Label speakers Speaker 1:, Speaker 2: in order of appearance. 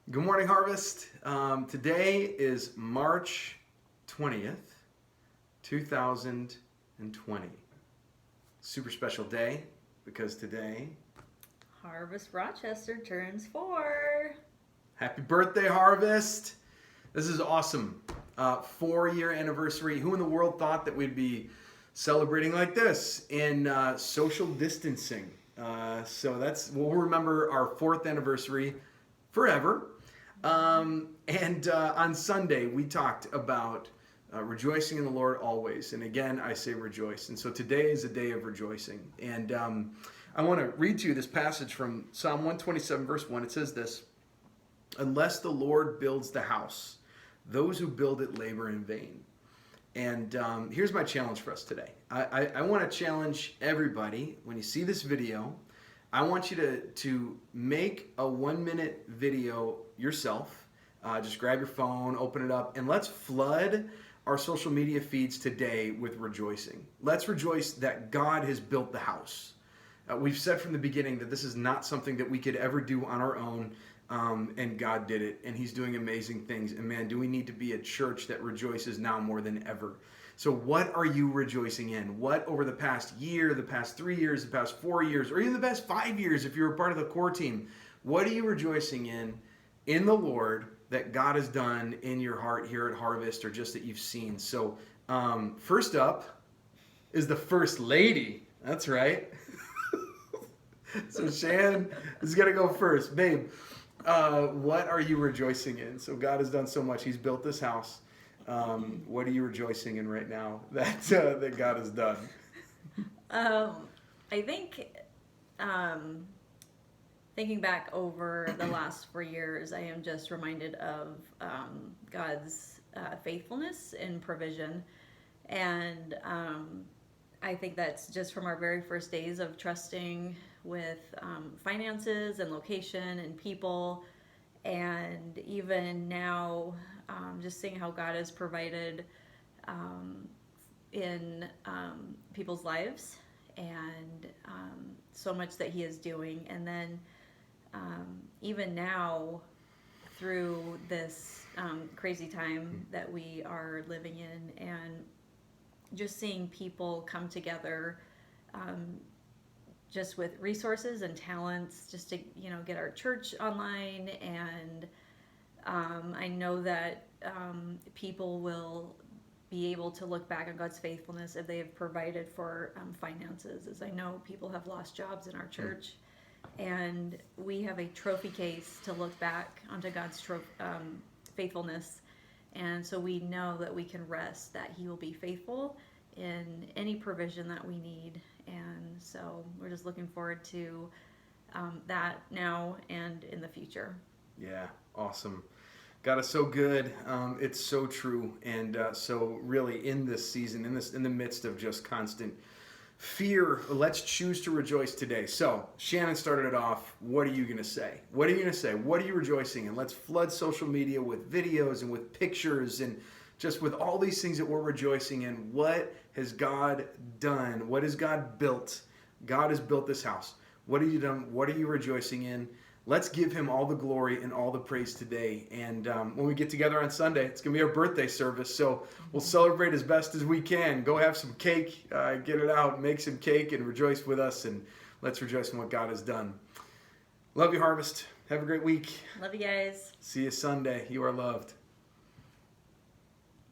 Speaker 1: Good morning, Harvest. Today is March 20th, 2020. Super special day because today,
Speaker 2: Harvest Rochester turns 4.
Speaker 1: happy birthday, Harvest. This is awesome. 4-year anniversary. Who in the world thought that we'd be celebrating like this in social distancing? We'll remember our 4th anniversary forever. And on Sunday, we talked about rejoicing in the Lord always. And again, I say rejoice. And so today is a day of rejoicing. And I want to read to you this passage from Psalm 127, verse 1. It says this: "Unless the Lord builds the house, those who build it labor in vain." And here's my challenge for us today. I want to challenge everybody, when you see this video, I want you to make a 1-minute video yourself. Just grab your phone, open it up, and let's flood our social media feeds today with rejoicing. Let's rejoice that God has built the house. We've said from the beginning that this is not something that we could ever do on our own, and God did it, and He's doing amazing things. And man, do we need to be a church that rejoices now more than ever. So what are you rejoicing in? What over the past year, the past 3 years, the past 4 years, or even the past 5 years, if you're a part of the core team, what are you rejoicing in the Lord, that God has done in your heart here at Harvest, or just that you've seen? So first up is the First Lady. That's right. So Shan is going to go first. Babe, what are you rejoicing in? So God has done so much. He's built this house. What are you rejoicing in right now that God has done?
Speaker 2: I think thinking back over the last 4 years, I am just reminded of God's faithfulness in provision. And I think that's just from our very first days of trusting with finances and location and people. And even now, just seeing how God has provided in people's lives, and so much that He is doing. And then even now, through this crazy time that we are living in, and just seeing people come together, just with resources and talents, just to get our church online. And I know that people will be able to look back on God's faithfulness if they have provided for finances, as I know people have lost jobs in our church. And we have a trophy case to look back onto God's faithfulness. And so we know that we can rest that He will be faithful in any provision that we need. And so we're just looking forward to that now and in the future.
Speaker 1: Yeah, awesome. God is so good. It's so true. And so really in this season, in the midst of just constant fear, let's choose to rejoice today. So Shannon started it off. What are you going to say? What are you going to say? What are you rejoicing in? Let's flood social media with videos and with pictures and just with all these things that we're rejoicing in. What has God done? What has God built? God has built this house. What have you done? What are you rejoicing in? Let's give Him all the glory and all the praise today. And when we get together on Sunday, it's going to be our birthday service. So we'll celebrate as best as we can. Go have some cake, get it out, make some cake, and rejoice with us. And let's rejoice in what God has done. Love you, Harvest. Have a great week.
Speaker 2: Love you guys.
Speaker 1: See you Sunday. You are loved.